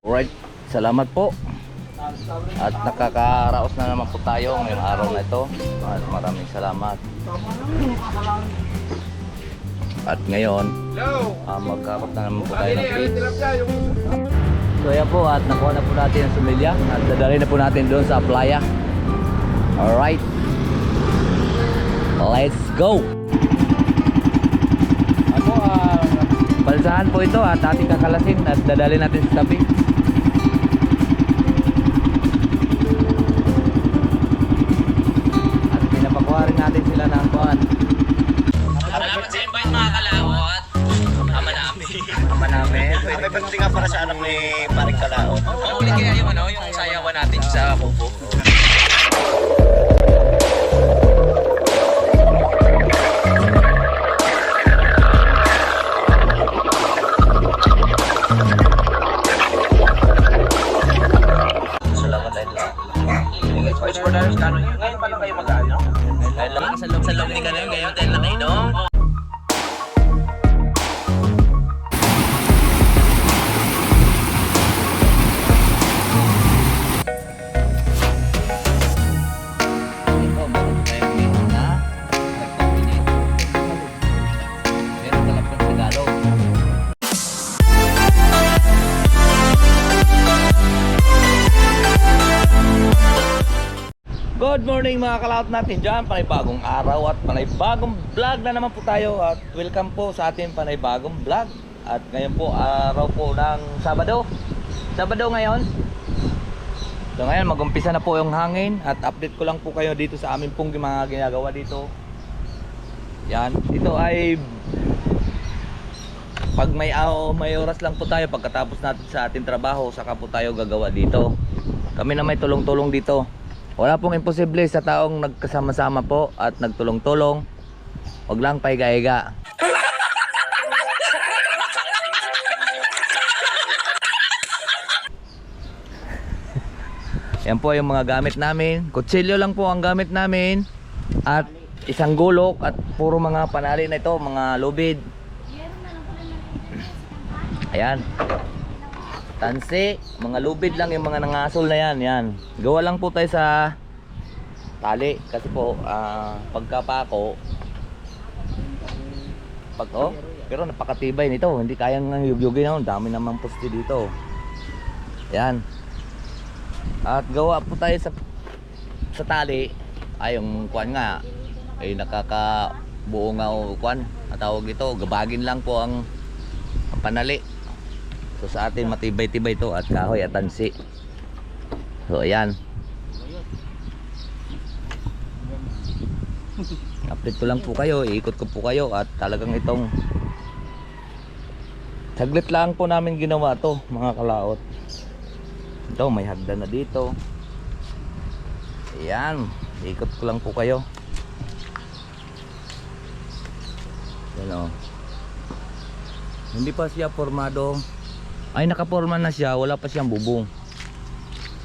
Alright, salamat po. At nakakaraos na naman po tayo ngayong araw na ito. At maraming salamat. At ngayon, magkakot na naman po tayo ng feeds. So ayan po, at nakuha na po natin ang sumilya. At dadali na po natin doon sa playa. Alright, let's go! Ako, balsahan po ito at ating kakalasin at dadali natin sa tabi. At pinapakuha rin natin sila ng kuhan. Salamat sa invite mga kalawat. Ama namin. Ama namin. May pagdating nga para sa anak ni Paring Kalao. Mahuli kaya yung yung sayawan natin sa kubo. Salamat dahil lang. Voice for Darius Cano yun. Ngayon pa lang kayo mag-ano? Dahil lang. Sa loob ni Cano yun. Ngayon dahil na nainom. Ito, meron tayong dito na nag-combinate. Meron talagang Tagalog. Good morning mga kalaot natin dyan. Panibagong araw at panibagong vlog na naman po tayo. At welcome po sa ating panibagong vlog. At ngayon po araw po ng Sabado. Sabado ngayon. So ngayon mag-umpisa na po yung hangin. At update ko lang po kayo dito sa amin pong mga ginagawa dito. Yan. Dito ay pag may oras lang po tayo pagkatapos natin sa ating trabaho, saka po tayo gagawa dito. Kami na may tulong-tulong dito. Wala pong imposible sa taong nagkasama-sama po at nagtulong-tulong. Huwag lang paiga-iga. Yan po yung mga gamit namin. Kutsilyo lang po ang gamit namin. At isang gulok at puro mga panali na ito, mga lubid. Ayan. Tansi, mga lubid lang yung mga nangasol na yan. Yan. Gawa lang po tayo sa tali kasi po pagkapako pero napakatibay nito. Hindi kayang yugyugin na. Dami namang poste dito. Yan. At gawa po tayo sa tali. Ay yung kuwan nga ay nakakabuo nga o kuwan. Tawag ito, gabagin lang po ang panali. So sa atin matibay-tibay to at kahoy at tansi. So ayan. Update ko lang po kayo, iikot ko po kayo at talagang itong saglit lang po namin ginawa to mga kalaot. Ito may hagdan na dito. Ayan, iikot ko lang po kayo. Yan o. Hindi pa siya formado. Ay nakaporma na siya, wala pa siyang bubong.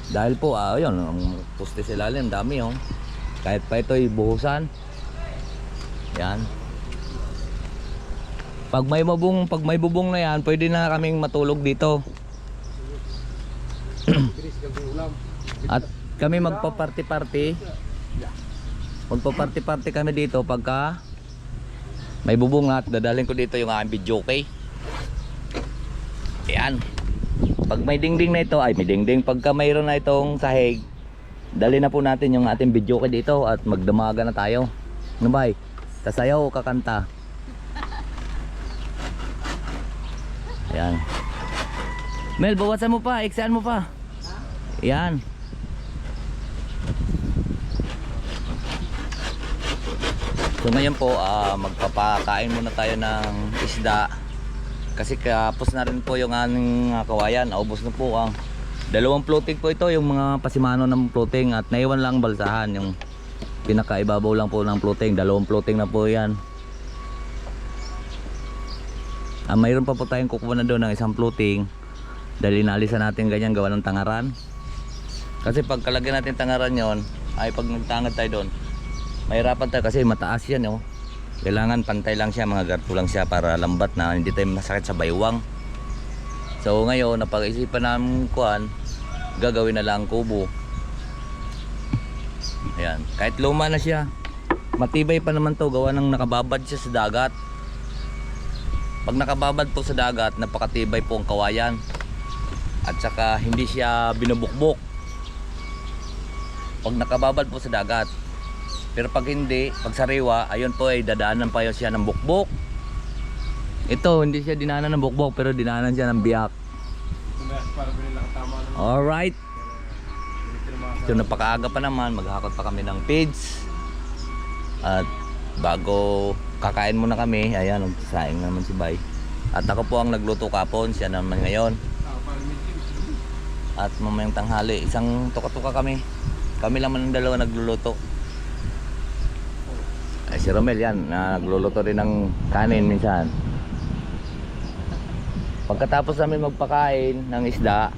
Dahil po ayun, ang poste sa ilalim dami oh. Kahit pa ito'y buhusan. Yan. Pag may bubong na yan, pwede na kaming matulog dito. At kami magpa-party-party. Magpa-party-party kami dito pagka may bubong na at dadalhin ko dito yung aking video, okay? Ayan. Pag may dingding na ito, ay may dingding. Pagka mayroon na itong sahig, dali na po natin yung ating video kay dito at magdamaga na tayo. Ano ba? Sasayaw o kakanta? Ayan. Mel, bawasan mo pa. Iksaan mo pa. Ayan. So ngayon po, magpapakain muna tayo ng isda. Kasi kapos na rin po yung aming kawayan. Naubos na po ang dalawang floating po ito. Yung mga pasimano ng floating. At naiwan lang balsahan. Yung pinakaibabaw lang po ng floating. Dalawang floating na po yan. Mayroon pa po tayong kukuha na doon ng isang floating. Dahil inalisan natin ganyan gawa ng tangaran. Kasi pag kalagyan natin tangaran yon, ay pag nagtangad tayo doon, mahirapan tayo kasi mataas yan oh. Kailangan pantay lang siya, mga garto lang siya para lambat na hindi tayo masakit sa baywang. So ngayon napag-isipan namin kuan, gagawin na lang kubo. Ayan, kahit luma na siya, matibay pa naman to, gawa ng nakababad siya sa dagat. Pag nakababad po sa dagat, napakatibay po ang kawayan. At saka hindi siya binubukbok pag nakababad po sa dagat. Pero pag hindi, pag sariwa, ayun po ay dadaanan pa yun siya ng bukbok. Ito, hindi siya dinaanan ng bukbok, pero dinaanan siya ng biyak. Alright. So napakaaga pa naman, maghakot pa kami ng feeds. At bago kakain muna kami, ayan, nagsasaing naman si Bay. At ako po ang nagluto kapon, siya naman ngayon. At mamayang tanghali, isang tuka-tuka kami. Kami lang man ang dalawa nagluluto. Ay si Romel yan, nagluluto rin ng kanin minsan. Pagkatapos namin magpakain ng isda,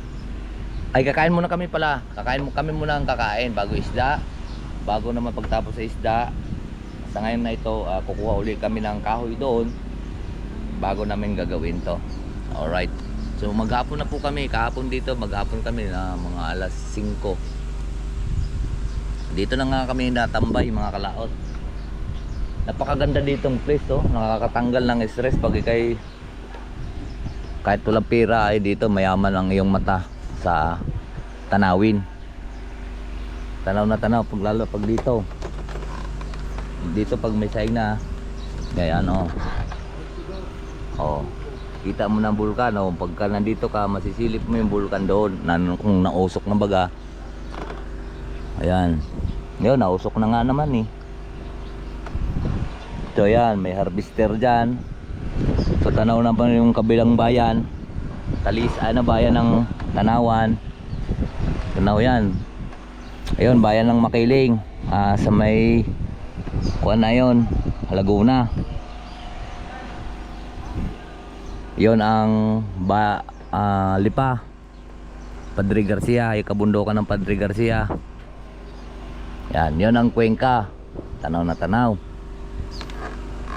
ay kakain muna kami pala. Kami muna ang kakain bago isda. Bago naman pagtapos sa isda, sa ngayon na ito, kukuha uli kami ng kahoy doon bago namin gagawin to. Alright. So maghapon na po kami. Kahapon dito, maghapon kami na mga alas 5. Dito na nga kami natambay mga kalaot. Napakaganda ditong place, oh. Nakakatanggal ng stress pag ikay kahit walang pera ay dito mayaman ang iyong mata sa tanawin. Tanaw na tanaw pag lalo pag dito. Dito pag may saing na gaya ano. Oh. Kita mo ng bulkan, oh. Pagka nandito ka, masisilip mo yung bulkan doon kung nausok na baga. Ayan. Ngayon, nausok na nga naman eh. So yan, may harvester dyan. So tanaw na pa yung kabilang bayan. Bayan ng Tanawan. Tanaw yan. Ayun, bayan ng Makiling. Sa may kuan na yun, Laguna. Yun ang Lipa, Padre Garcia, yung kabundukan ng Padre Garcia. Yan, yun ang Cuenca. Tanaw na tanaw.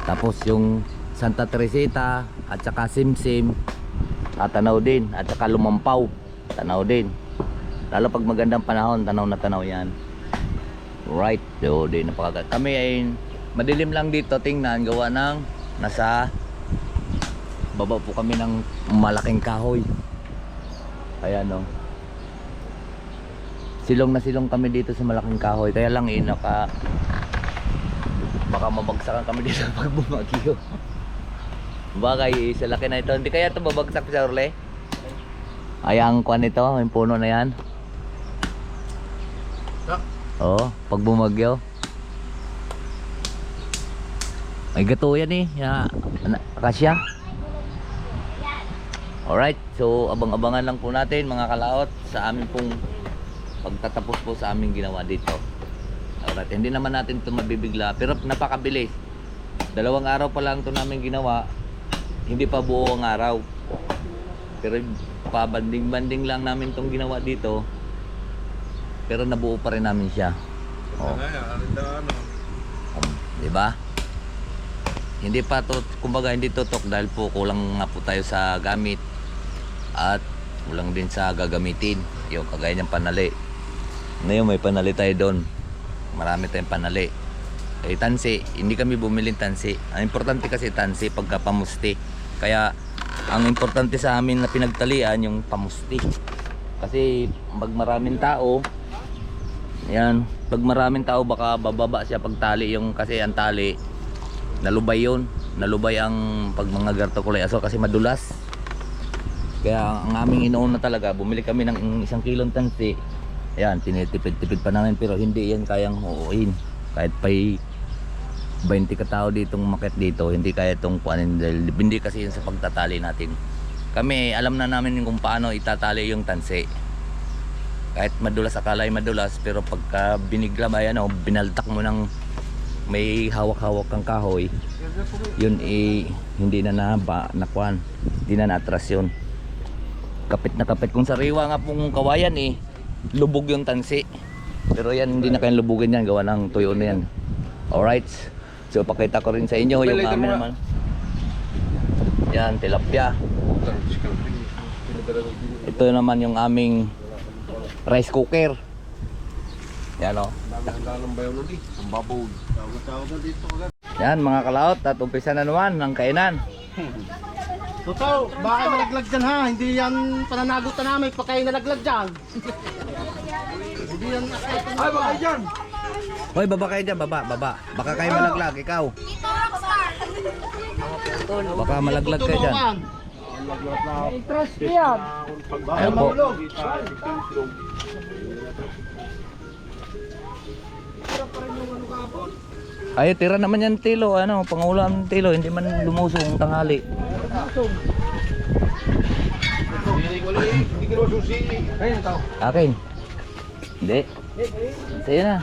Tapos yung Santa Teresita at saka Simsim, tanaw din. At saka Lumampaw, tanaw din. Lalo pag magandang panahon, tanaw na tanaw yan. Right, so din napakaganda. Kami ay madilim lang dito, tingnan, gawa ng nasa baba po kami ng malaking kahoy. Ayan, no. Silong na silong kami dito sa malaking kahoy. Kaya lang baka mabagsakan kami dito pag bumagyo. Bagay sa laki na ito. Hindi kaya ito babagsak sa Orle? Ay ang kuan nito, yung puno na yan. Oo, pag bumagyo. May gato yan eh. Akasya. Alright, so abang-abangan lang po natin mga kalaot sa amin pong pagtatapos po sa aming ginawa dito. Alright, hindi naman natin ito mabibigla, pero napakabilis. 2 araw pa lang ito namin ginawa, hindi pa buo ang araw. Pero pabanding-banding lang namin itong ginawa dito, pero nabuo pa rin namin siya. Oh. Diba? Hindi pa to, kumbaga hindi tutok dahil po kulang nga po tayo sa gamit at kulang din sa gagamitin. Yung kagaya ng panali. Ngayon may panali tayo doon. Marami tayong panali. Tansi, hindi kami bumiling tansi. Ang importante kasi tansi pagka pamusti. Kaya ang importante sa amin na pinagtalian yung pamusti. Kasi pag maraming tao, yan, pag maraming tao baka bababa siya pagtali yung kasi ang tali nalubay yun. Nalubay ang pag mga garto kulay aso kasi madulas. Kaya ang aming inoon na talaga, bumili kami ng 1 kilong tansi. Ayan, tinitipid-tipid pa namin pero hindi yan kayang huuin. Kahit pa'y 20 katao ditong market dito, hindi kaya itong kuanin dahil hindi kasi yun sa pagtatali natin. Kami, alam na namin kung paano itatali yung tansi. Kahit madulas, akala ay madulas, pero pagka binigla ba yan o binaltak mo ng may hawak-hawak kang kahoy, yun hindi na nakuan, hindi na naatras yun. Kapit na kapit. Kung sariwa nga pong kawayan lubog yung tansi. Pero yan, hindi na kayang lubugin yan, gawa ng tuyo na yan. Alright, so pakita ko rin sa inyo yung amin naman. Yan, tilapia. Ito naman yung aming rice cooker. Yan o. Yan mga kalaot, at umpisa na naman ang kainan. Totoo, baka malaglag dyan ha. Hindi yan pananagutan namin pag kayo nalaglag dyan. Hindi yan ay baka dyan. Hoy, baba kayo dyan, baba. Baka kayo malaglag, ikaw. Baka malaglag kayo dyan. Interest yan. Ayan po. Ay, tira naman yan tilo, ano, pangulam ng tilo, hindi man lumusong tanghali. Akin. Hindi. Sa'yo na.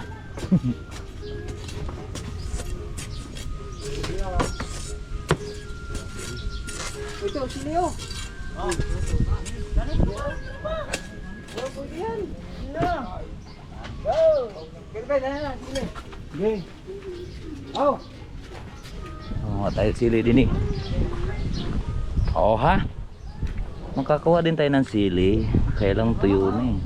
Ito, sino? Oh, tayo sili din eh. Oo ha. Makakuha din tayo ng sili. Kaya lang tuyo na eh.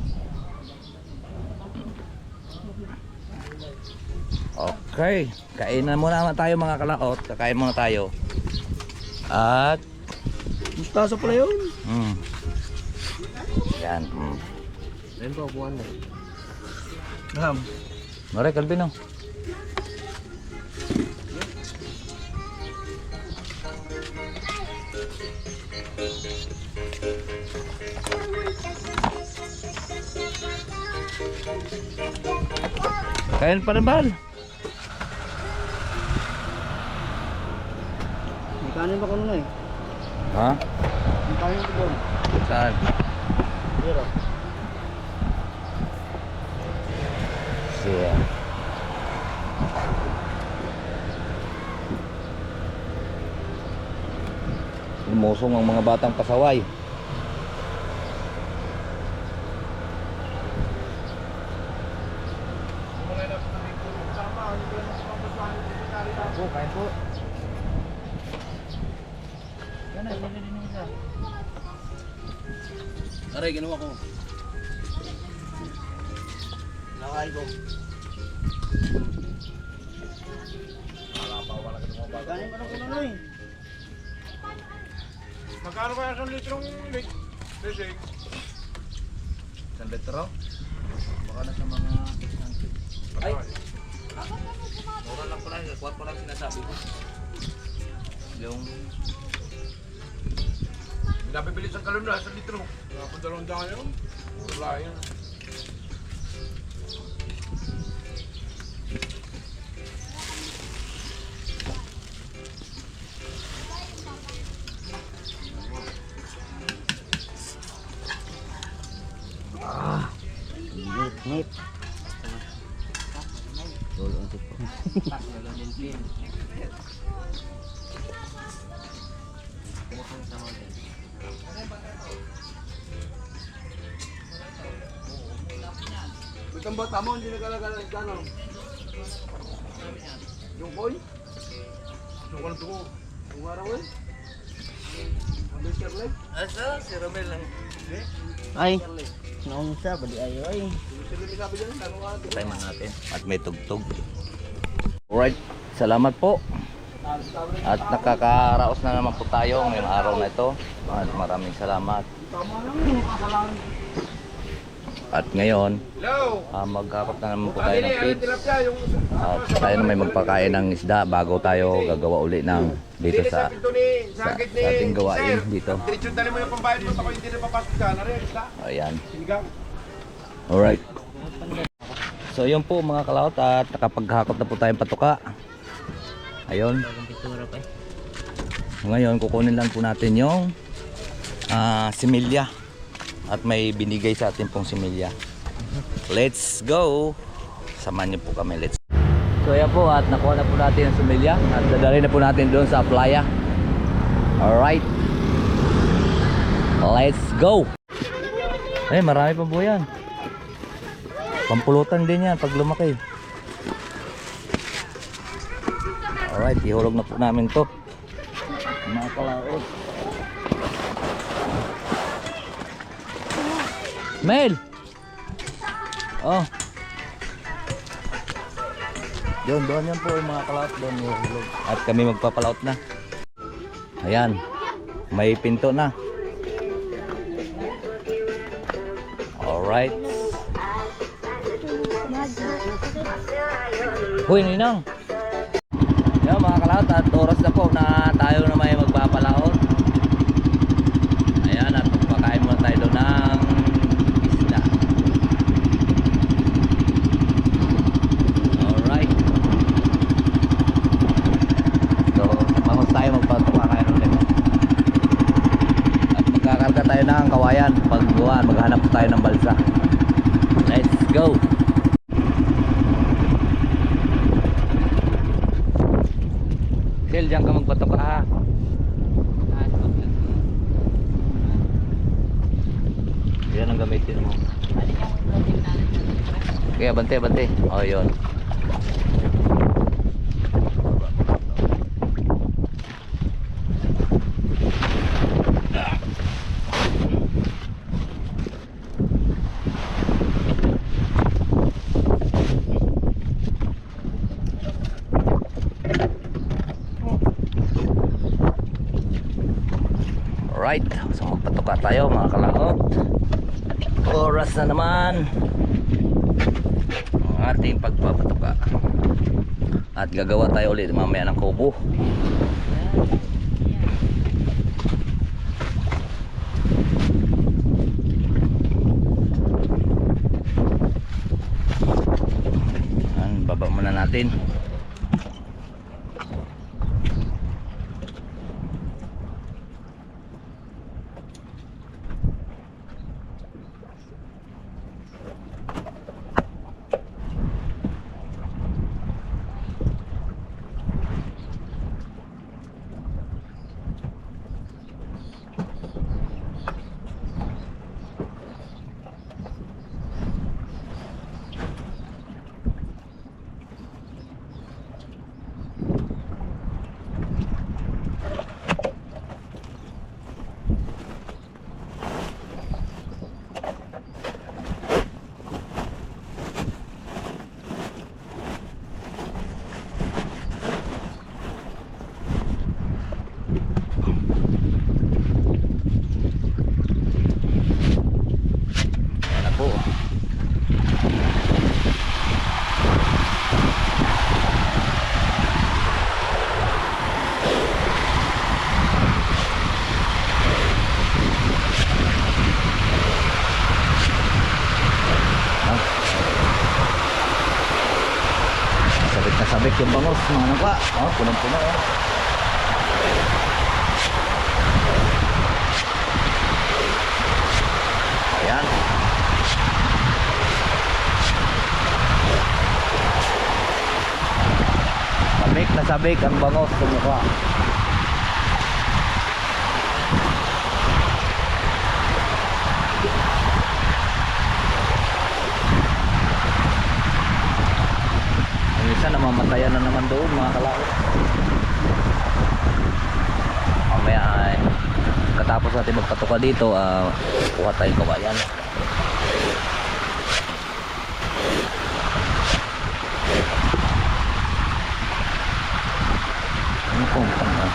Okay. Kainan muna tayo mga kalaot. Kakain muna tayo. At Mustasa pala yun. yan. Ayun po, buwan na. Mare, Calvino. Kain pa rin, Bal. May kanin ba ko nun eh? Ha? May kanin ba ko? Saan? Pero. Siya. Lumusong ang mga batang pasaway. Kain po. Aray, ginawa ko. Nakain ko. Kanin pa na ko nun eh. Magkano kaya isang litrong lasing? Isang litro? Baka na sa mga... Ay! Mura lang pala, kuwan ko lang sinasabi ko. Yung... Nabibili sa kalon na, isang litro. Napadalong dyan yun. Wala yun. Nip. Itang bata mo, hindi nagalagala ng gano'n. Yung boy? Yung walang tuko. Yung araw eh. Ang Mr. Leg. Asa? Si Romel lang. Ay. Naon siya, bali ayo ay. Mr. Leg sabi dyan, tanong ka. Patay man natin. At may tugtog. Alright, salamat po. At nakakaraos na naman po tayo ngayong araw na ito. At maraming salamat. At ngayon, Hello! magkakot na naman po tayo ng Ano feeds. tilapia? Yung... At tayo na may magpakain ng isda bago tayo gagawa uli ng dito sa ating gawain dito. Diretso dali mo yung pambayad mo, ako hindi na papasok ka. Nariyan, isda. Ayan. Sinigang. Alright. So yun po mga kalaot, at nakapaghakot na po tayong patuka. Ayun. Ngayon kukunin lang po natin yung similya. At may binigay sa atin pong similya. Let's go. Samahan niyo po kami. Let's. So ayan po, at nakuha na po natin ang similya. At dadalhin na po natin doon sa playa. Alright. Let's go. Eh, marami pa po yan. Pampulutan din yan pag lumaki. Alright, ihulog na po namin to. Mga kalaot. Mel! Oh. Doon yan po yung mga kalaot doon. At kami magpapalaot na. Ayan. May pinto na. Alright. Huy, ninang. Yan mga kalaot, at oras na po na tayo na may magpapalaot. Ayan, at magpakain muna tayo doon ng isda. Alright. So, vamos tayo magpapakain ulit. At magkakarga tayo ng kawayan. Maghanap tayo ng balsa. Let's go! Kel, diyan ka magpatoka ha. Yan ang gamitin mo. Kaya bante. O yun. Alright, so magpatuka tayo mga kalaot. Oras na naman ang ating pagpapatuka. At gagawa tayo ulit mamaya ng kubo. Ayan, baba muna natin. Sabik yung bangos, mga nangka. Oh, punong-puno. Oh. Ayan. Sabik ang bangos sa mukha. Minsan namamatayan na naman doon mga kalawit. Mamaya ay katapos natin magpatuka dito, kuha tayong kawayan. Ano kung tanga?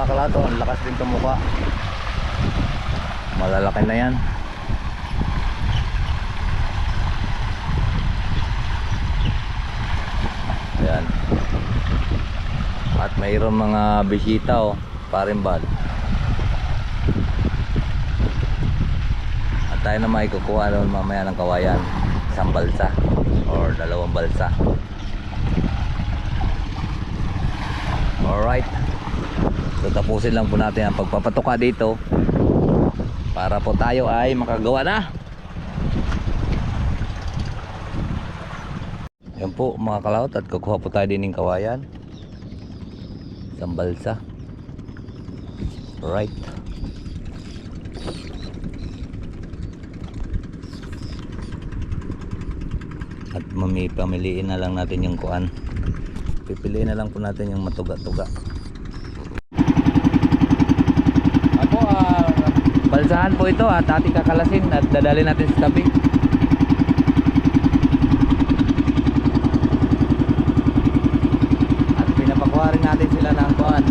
Kalato, ang lakas din ng mukha. Malalaki na yan. Ayan. At mayroon mga bisita, oh, parimbal. At tayo na maikukuha doon mamaya ng kawayan, isang balsa or dalawang balsa. Alright, so tapusin lang po natin ang pagpapatuka dito para po tayo ay makagawa na. Yan po mga kalawot, at kukuha po tayo din ng kawayan. Isang balsa. Right. At pamiliin na lang natin yung kuan. Pipiliin na lang po natin yung matuga-tuga. Ako, balsahan po ito at ating kakalasin at dadali natin sa tabi. At pinapakuha rin natin sila ng kuan.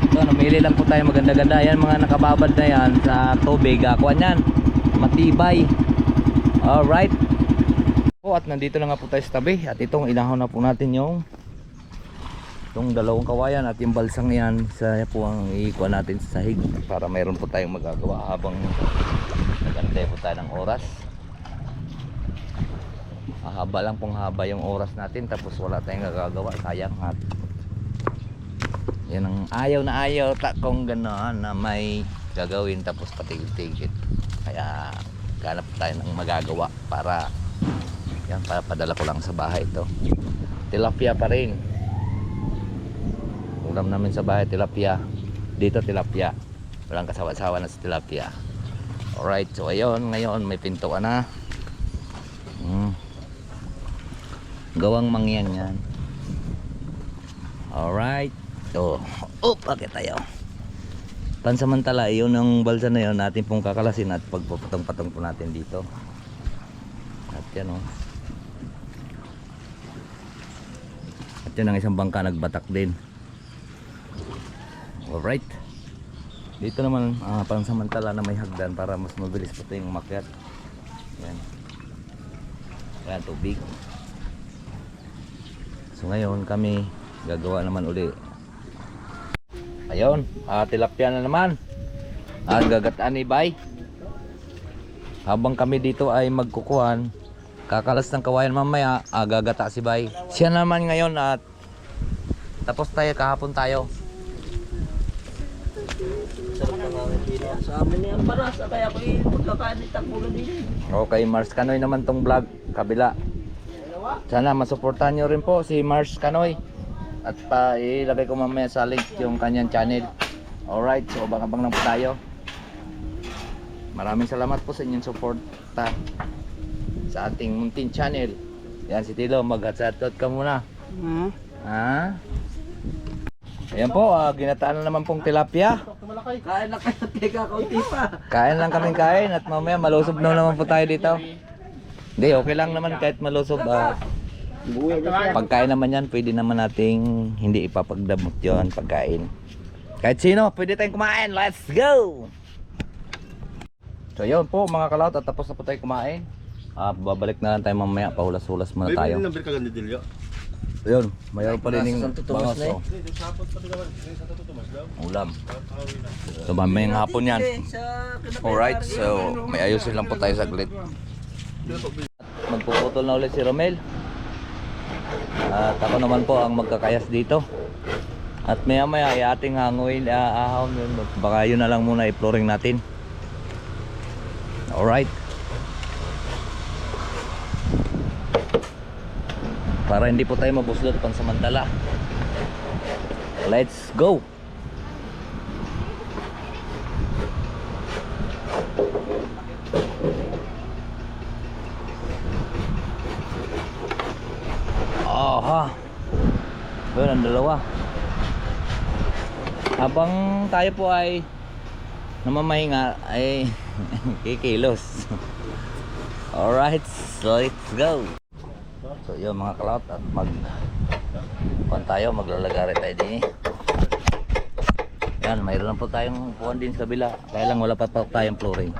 Ito, namili lang po tayo maganda-ganda. Yan mga nakababad na yan sa tubig. Kuan yan, matibay. Alright. At nandito na nga po tayo sa tabi. At itong inahon na po natin yung itong dalawang kawayan at yung balsang yan. Isa po ang ikuha natin sa sahig para mayroon po tayong magagawa habang nagantay po tayo ng oras. Haba lang pong haba yung oras natin, tapos wala tayong nagagawa. Sayang. At yan ang ayaw na ayaw kung gano'n na may gagawin tapos patigil-tigil. Kaya ganap tayo ng magagawa para yan, padala ko lang sa bahay ito. Tilapia pa rin. Ulam namin sa bahay, tilapia. Dito tilapia. Walang kasawa-sawa na sa tilapia. Alright, so ayun, ngayon may pintuan na. Gawang mangyan yan. Alright. So, bakit tayo? Pansamantala, yun ang balsa na yun natin pong kakalasin at pagpapatong-patong po natin dito. At yan o. At yun ang isang bangka nagbatak din. Alright. Dito naman pansamantala na may hagdan para mas mabilis po tayong umakyat. Yan. Yan, tubig. So ngayon kami gagawa naman uli. Ayun, tilapia na naman. At gagataan ni Bay. Habang kami dito ay magkukuhan, kakalas ng kawayan mamaya, gagata si Bay. Siya naman ngayon at tapos tayo, kahapon tayo. Sa amin yan paras, kaya ako pagkakain ng takbulan din. Okay, Mars Canoy naman tong vlog, kabila. Sana masuportahan nyo rin po si Mars Canoy. At ilagay ko mamaya sa link yung kanyang channel. Alright, so abang-abang lang po tayo. Maraming salamat po sa inyong suporta sa ating muntin channel. Yan si Tilo, mag-hatsatot ka muna. Ha? Ayan po, ginataan na naman pong tilapia. Kain na kayo, teka, kaunti pa. Kain lang kaming kain at mamaya malusob na naman po tayo dito. Hindi, okay lang naman kahit malusob. Pagkain naman yan, pwede naman nating hindi ipapagdamot yon pagkain. Kahit sino, pwede tayong kumain. Let's go! So yun po mga kalaot, at tapos na po tayo kumain. Babalik na lang tayo mamaya, pahulas-hulas muna tayo. May number ka ganda Dilyo. So yun, mayroon pa rin yung bangos. Oh. Ulam. So mamayang hapon yan. Alright, so may ayusin lang po tayo saglit. Magpuputol na ulit si Romel. At ako naman po ang magkakayas dito. At maya maya ay ating hanguin, ahon yun. Baka yun na lang muna i-flooring natin. Alright. Para hindi po tayo mabuslot pansamantala. Let's go! Aha. Yun ang dalawa. Habang tayo po ay namamahinga ay kikilos. Alright, so let's go. So yun mga kalaot, at maglalagari tayo din. Yan, mayroon po tayong puwan din sa kabila. Kaya lang wala pa tayong flooring.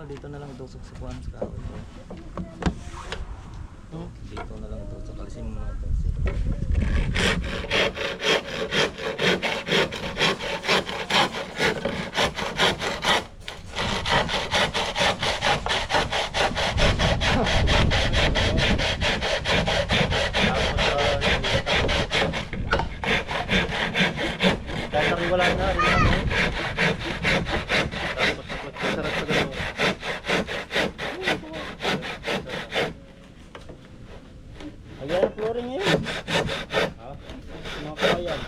Dito na lang itusok sa kuwan sa kahoy. dito na lang ito sa kalisim mo ito. Dahil wala na. Tapos sarap sa gano'n. Ayan ang flooring ngayon. Ha? Mga kawayan.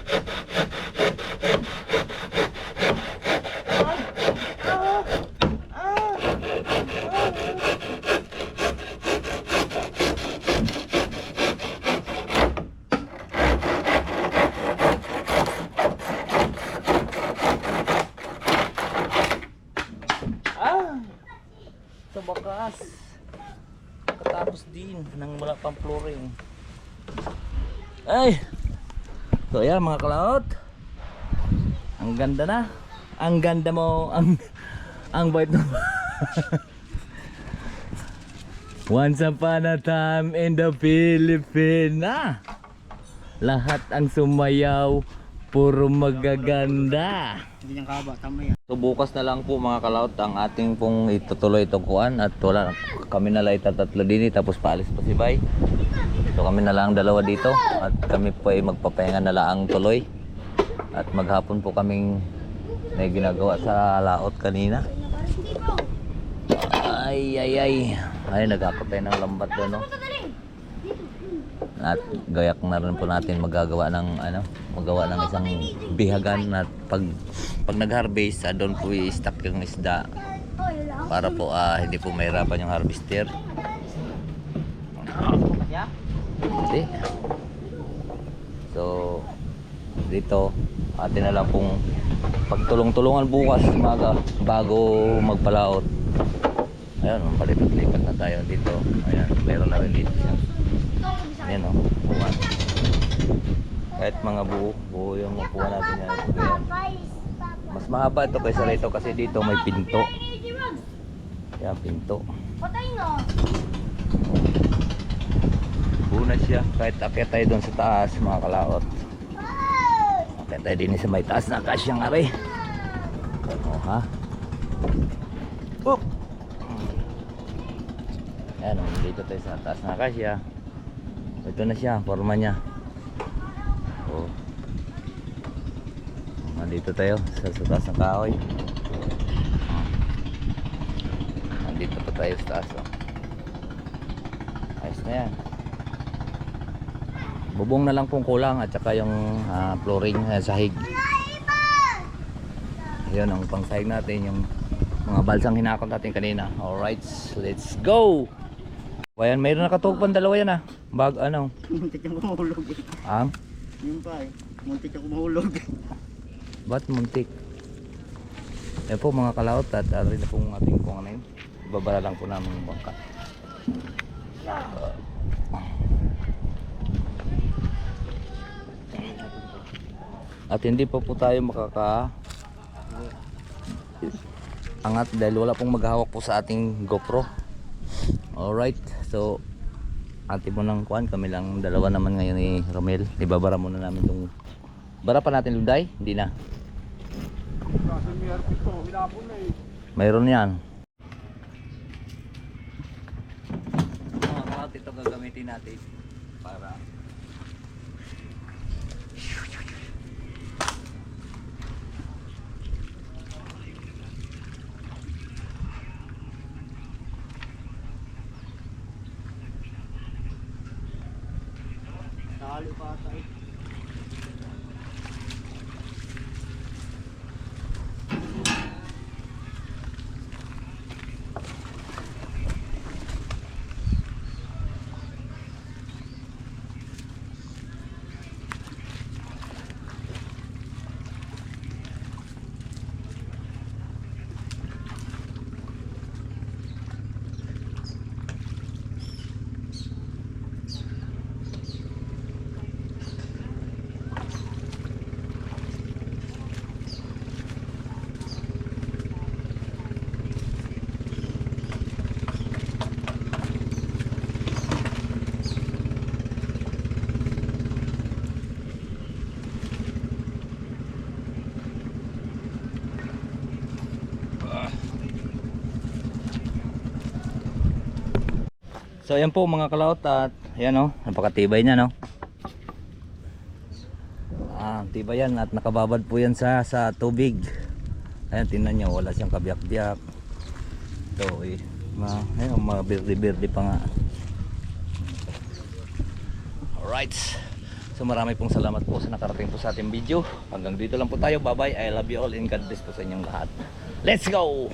Sa bakas. Katapos din nang wala pang flooring. Ay! So ayan mga kalaot. Ang ganda na. Ang ganda mo. Ang bait mo. Once upon a time in the Philippines. Lahat ang sumayaw. Puro magaganda. Hindi niyang kaba, tama yan. So bukas na lang po mga kalaot ang ating pong itutuloy itong kuan at wala kami na lang itatatlo din tapos paalis pa si Bay. So kami na lang dalawa dito at kami po ay magpapahinga na lang tuloy. At maghapon po kaming may ginagawa sa laot kanina. Ay nagkakapay ng lambat doon no. At gayak na rin po natin magawa ng isang bihagan at pag nag-harvest doon po i-stack yung isda para po hindi po mahirapan yung harvester. Hindi. So dito atin na lang pong pagtulong-tulungan bukas umaga bago magpalaot. Ayun, palipat-lipat na tayo dito. Ayan, meron na rin dito siya. Ayan o, buwan. Kahit mga buo yung makuha natin yan. Mas mahaba ito kaysa rito kasi dito may pinto. Ayan, pinto. Buo na siya. Kahit akyat tayo doon sa taas mga kalaot. Akyat tayo din sa may taas na kasyang are. O ha. Oop! Ayan, dito tayo sa taas na kasya. Ito na siya, forma niya. Oh. Nandito tayo sa taas ng kahoy. Nandito pa tayo sa taas. Oh. Ayos na yan. Bubong na lang pong kulang at saka yung flooring sahig. Yun ang pang sahig natin, yung mga balsang hinakot natin kanina. Alright, let's go! Ayan, mayroon nakatugpan dalawa yan Muntik yung kumahulog eh. Yun pa eh. Muntik yung kumahulog. Ba't muntik? Ayan po mga kalaot at rin na pong ating kung ano yun. Babara lang po namin yung bangka. At hindi pa po tayo angat dahil wala pong maghahawak po sa ating GoPro. Alright, so ate mo ng kuan, kami lang dalawa naman ngayon ni Romel. Ibabara muna namin itong bara pa natin Luday, hindi na. Kasi may harpit ko, hinapon na eh. Mayroon yan. Mga ito gagamitin natin para Talo pa tayo. So ayan po mga kalaot at ayan o, napakatibay niya no. Tibay yan at nakababad po yan sa tubig. Ayan, tingnan nyo, wala siyang kabiyak-biyak. Ito ayun, mabirdi-birdi pa nga. Alright, so marami pong salamat po sa nakarating po sa ating video. Hanggang dito lang po tayo, bye bye, I love you all and God bless po sa inyong lahat. Let's go!